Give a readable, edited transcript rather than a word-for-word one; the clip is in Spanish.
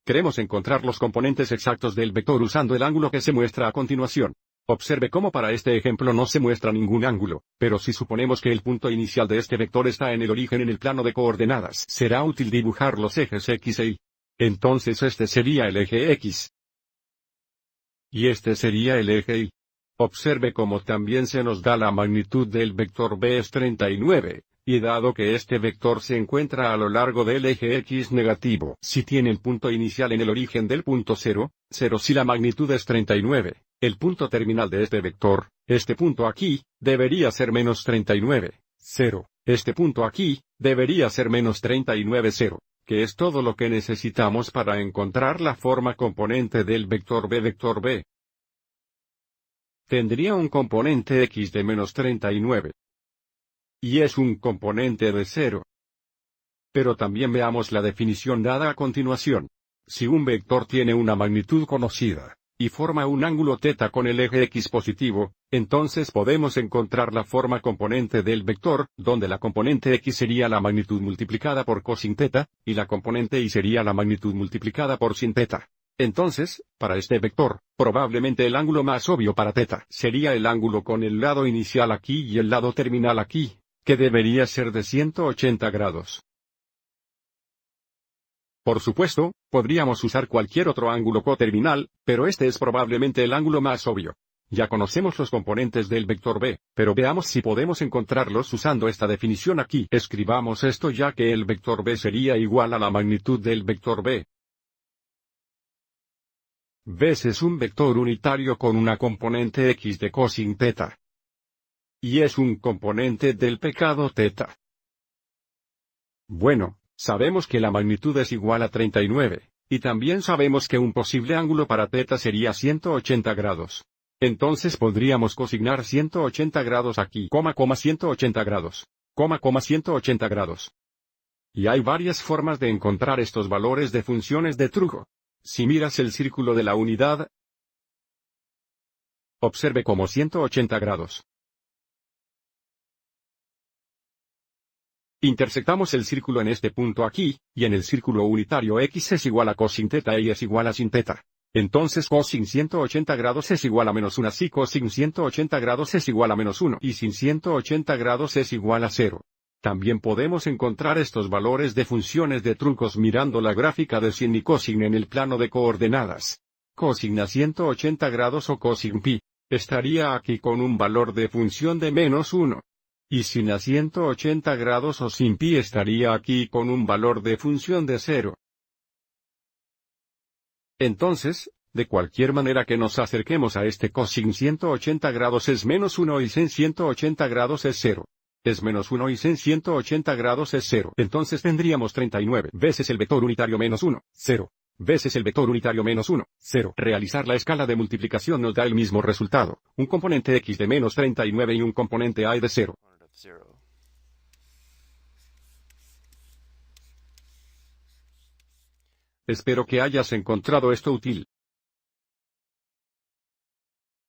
Queremos encontrar los componentes exactos del vector usando el ángulo que se muestra a continuación. Observe cómo para este ejemplo no se muestra ningún ángulo, pero si suponemos que el punto inicial de este vector está en el origen en el plano de coordenadas, será útil dibujar los ejes X e Y. Entonces este sería el eje X. Y este sería el eje Y. Observe cómo también se nos da la magnitud del vector B es 39, y dado que este vector se encuentra a lo largo del eje X negativo, si tiene el punto inicial en el origen del punto 0, 0 si la magnitud es 39. El punto terminal de este vector, este punto aquí, debería ser menos 39, 0. Este punto aquí, debería ser menos 39, 0, que es todo lo que necesitamos para encontrar la forma componente del vector B. Vector B tendría un componente x de menos 39. Y es un componente de 0. Pero también veamos la definición dada a continuación. Si un vector tiene una magnitud conocida, y forma un ángulo θ con el eje X positivo, entonces podemos encontrar la forma componente del vector, donde la componente X sería la magnitud multiplicada por cosinh θ, y la componente Y sería la magnitud multiplicada por sin θ. Entonces, para este vector, probablemente el ángulo más obvio para θ sería el ángulo con el lado inicial aquí y el lado terminal aquí, que debería ser de 180 grados. Por supuesto, podríamos usar cualquier otro ángulo coterminal, pero este es probablemente el ángulo más obvio. Ya conocemos los componentes del vector B, pero veamos si podemos encontrarlos usando esta definición aquí. Escribamos esto ya que el vector B sería igual a la magnitud del vector B. B es un vector unitario con una componente X de cosinh θ. Y es un componente del pecado θ. Bueno, sabemos que la magnitud es igual a 39, y también sabemos que un posible ángulo para θ sería 180 grados. Entonces podríamos cosignar 180 grados aquí, 180 grados, 180 grados. Y hay varias formas de encontrar estos valores de funciones de truco. Si miras el círculo de la unidad, observe como 180 grados. Intersectamos el círculo en este punto aquí, y en el círculo unitario X es igual a cosinh θ y es igual a sin θ. Entonces cosinh 180 grados es igual a menos 1 si cosinh 180 grados es igual a menos 1 y sin 180 grados es igual a 0. También podemos encontrar estos valores de funciones de truncos mirando la gráfica de sin y cosinh en el plano de coordenadas. Cosinh a 180 grados o cosinh pi, estaría aquí con un valor de función de menos 1. Y sin a 180 grados o sin pi estaría aquí con un valor de función de 0. Entonces, de cualquier manera que nos acerquemos a este cosinh 180 grados es menos 1 y sin 180 grados es 0. Es menos 1 y sin 180 grados es 0. Entonces tendríamos 39 veces el vector unitario menos 1, 0. Veces el vector unitario menos 1, 0. Realizar la escala de multiplicación nos da el mismo resultado, un componente X de menos 39 y un componente Y de 0. Espero que hayas encontrado esto útil.